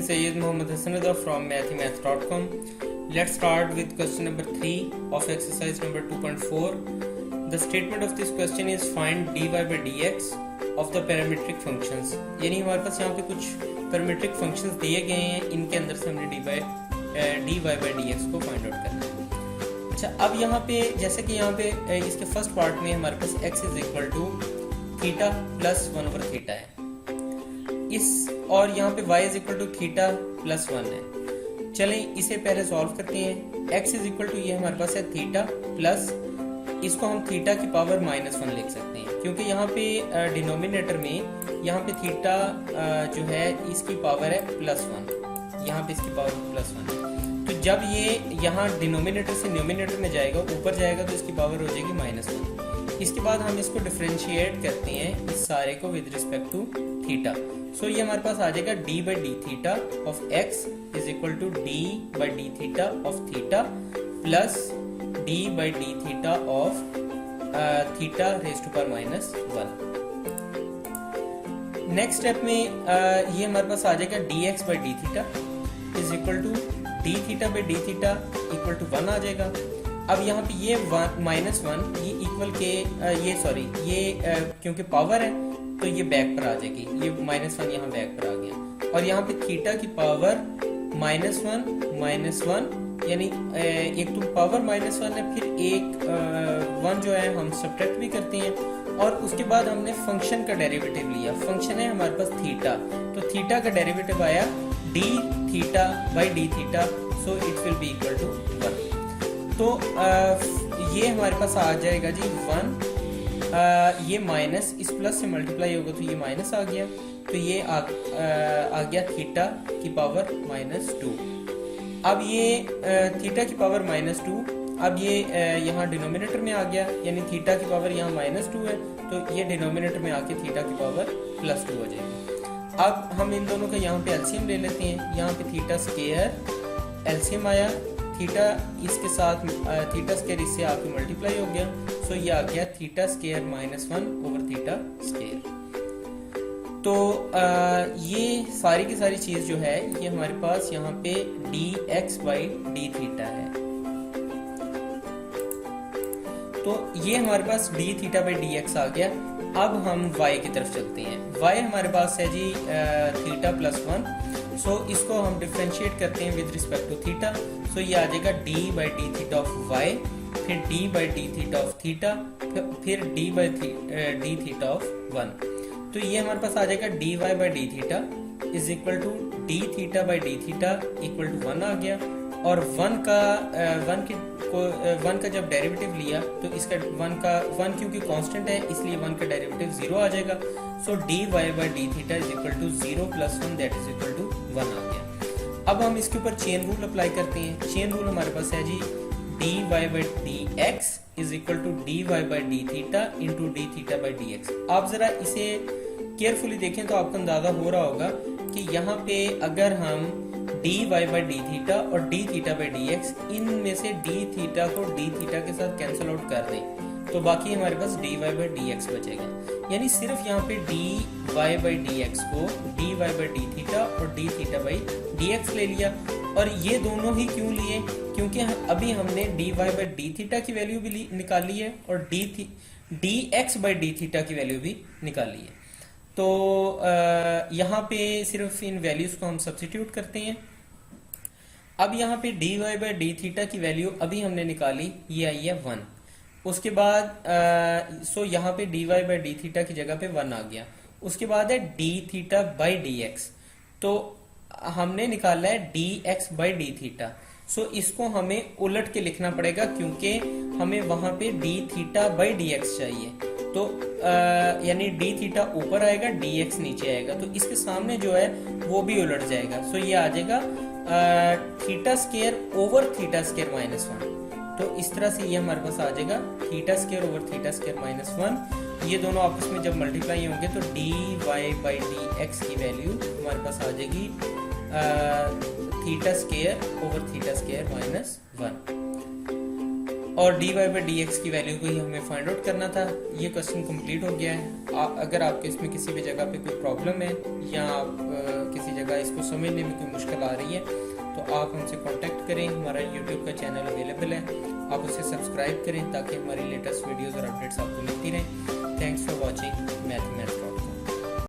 Sayyid Muhammad Hassan Rida from mathemath.com. Let's start with question number 3 of exercise number 2.4. The statement of this question is find dy by dx of the parametric functions. यानी हमारे पास यहाँ पे कुछ parametric functions दिए गए हैं, इनके अंदर से हमने dy by dx को फाइंड आउट करना है। अच्छा, अब यहाँ पे जैसे कि यहाँ पे इसके फर्स्ट पार्ट में हमारे पास x is equal to theta plus 1 over theta है इस, और यहाँ पे y is equal to theta plus 1 है। चलें इसे पहले सॉल्व करते हैं। x इज इक्वल टू ये हमारे पास है थीटा प्लस, इसको हम थीटा की पावर -1 लिख सकते हैं, क्योंकि यहाँ पे डिनोमिनेटर में यहाँ पे थीटा जो है इसकी पावर है +1, यहाँ पे इसकी पावर +1 है। तो जब ये यहाँ डिनोमिनेटर से न्यूमिनेटर में जाएगा, ऊपर जाएगा, तो इसकी पावर हो जाएगी -1। इसके बाद हम इसको डिफरेंशिएट करते हैं इस सारे को with respect to theta. So ये हमारे पास आ जाएगा d by d theta of x is equal to d by d theta of theta plus d by d theta of theta raise to power -1। Next step में ये हमारे पास आ जाएगा d x by d theta is equal to d theta by d theta equal to 1 आ जाएगा। अब यहाँ पे ये -1 ये इक्वल के क्योंकि पावर है तो ये बैक पर आ जाएगी, ये -1 यहाँ बैक पर आ गया, और यहाँ पे थीटा की पावर -1 यानी एक तो पावर -1 है, फिर एक 1 जो है हम सब्ट्रैक्ट भी करते हैं, और उसके बाद हमने फंक्शन का डेरिवेटिव लिया। फंक्शन है हमारे पास थीटा, तो थीटा का डेरिवेटिव आया d theta by d theta, so it will be equal to 1। तो ये हमारे पास आ जाएगा जी 1, ये माइनस इस प्लस से मल्टीप्लाई होगा तो ये माइनस आ गया, तो ये आ गया थीटा की पावर -2। अब ये थीटा की पावर -2, अब ये यहाँ डिनोमिनेटर में आ गया, यानी थीटा की पावर यहाँ -2 है, तो ये डिनोमिनेटर में आके थीटा की पावर +2 हो जाएगी। अब हम इन दोनों का यहाँ पे एलसीएम ले लेते हैं। यहाँ पे थीटा स्क्वायर एलसीएम आया, थीटा इसके साथ थीटा स्क्वायर इससे आके मल्टीप्लाई हो गया, सो ये आ गया theta square -1 over theta square. तो ये सारी की सारी चीज जो है ये हमारे पास यहाँ पे d x by d theta है। तो ये हमारे पास d theta by d x आ गया। अब हम y की तरफ चलते हैं। y हमारे पास है जी थीटा प्लस 1, सो इसको हम डिफरेंशिएट करते हैं with respect to theta. So ये आ जाएगा d by d theta of y, फिर d by d theta of theta, फिर d by d theta of 1। तो ये हमारे पास आ जाएगा dy by d theta is equal to d theta by d theta equal to 1 आ गया, और 1 का जब डेरिवेटिव लिया तो इसका 1 क्योंकि कांस्टेंट है इसलिए 1 का डेरिवेटिव 0 आ जाएगा। So dy by d theta is equal to 0 plus 1 that is equal to 1 आ गया। अब हम इसके ऊपर चेन रूल अप्लाई करते हैं। चेन रूल हमारे पास है जी dy by d x is equal to dy by d theta into d theta by d x. आप जरा इसे केयरफुली देखें तो आपको अंदाजा हो रहा होगा कि यहाँ पे अगर हम dy बाई डी थीटा और D theta by d x, इनमें से डी थीटा को डी थीटा के साथ कैंसिल आउट कर दें तो बाकी हमारे पास dy बाई डी एक्स बचेगा। यानी सिर्फ यहाँ पे dy बाई डी एक्स को dy बाई डी थीटा और D theta by d x ले लिया, और ये दोनों ही क्यों लिए, क्योंकि अभी हमने dy बाई डी थीटा की वैल्यू भी निकाली है और D x by d theta की वैल्यू भी निकाली है। तो यहाँ पे सिर्फ इन वैल्यूज को हम सब्स्टिट्यूट करते हैं। अब यहाँ पे dy बाई डी थीटा की वैल्यू अभी हमने निकाली, ये आई है 1। उसके बाद सो यहाँ पे dy बाई डी थीटा की जगह पे 1 आ गया। उसके बाद है d theta by d x, तो हमने निकाला है d x by d theta. So इसको हमें उलट के लिखना पड़ेगा, क्योंकि हमें वहां पे D theta by d x चाहिए। तो यानी डी थीटा ऊपर आएगा, डी एक्स नीचे आएगा, तो इसके सामने जो है वो भी उलट जाएगा। सो ये आ जाएगा theta square over theta square -1। तो इस तरह से ये हमारे पास आ जाएगा theta square over theta square -1। ये दोनों आपस में जब मल्टीप्लाई होंगे तो d y by d x की वैल्यू हमारे पास आ जाएगी theta square over theta square -1। और dy बाई डी एक्स की वैल्यू को ही हमें फाइंड आउट करना था। ये क्वेश्चन कंप्लीट हो गया है। अगर आपके इसमें किसी भी जगह पे कोई प्रॉब्लम है या आप किसी जगह इसको समझने में कोई मुश्किल आ रही है तो आप हमसे कांटेक्ट करें। हमारा यूट्यूब का चैनल अवेलेबल है, आप उसे सब्सक्राइब करें ताकि हमारी लेटेस्ट वीडियोस और अपडेट्स आपको मिलती रहें। Thanks for watching mathematics.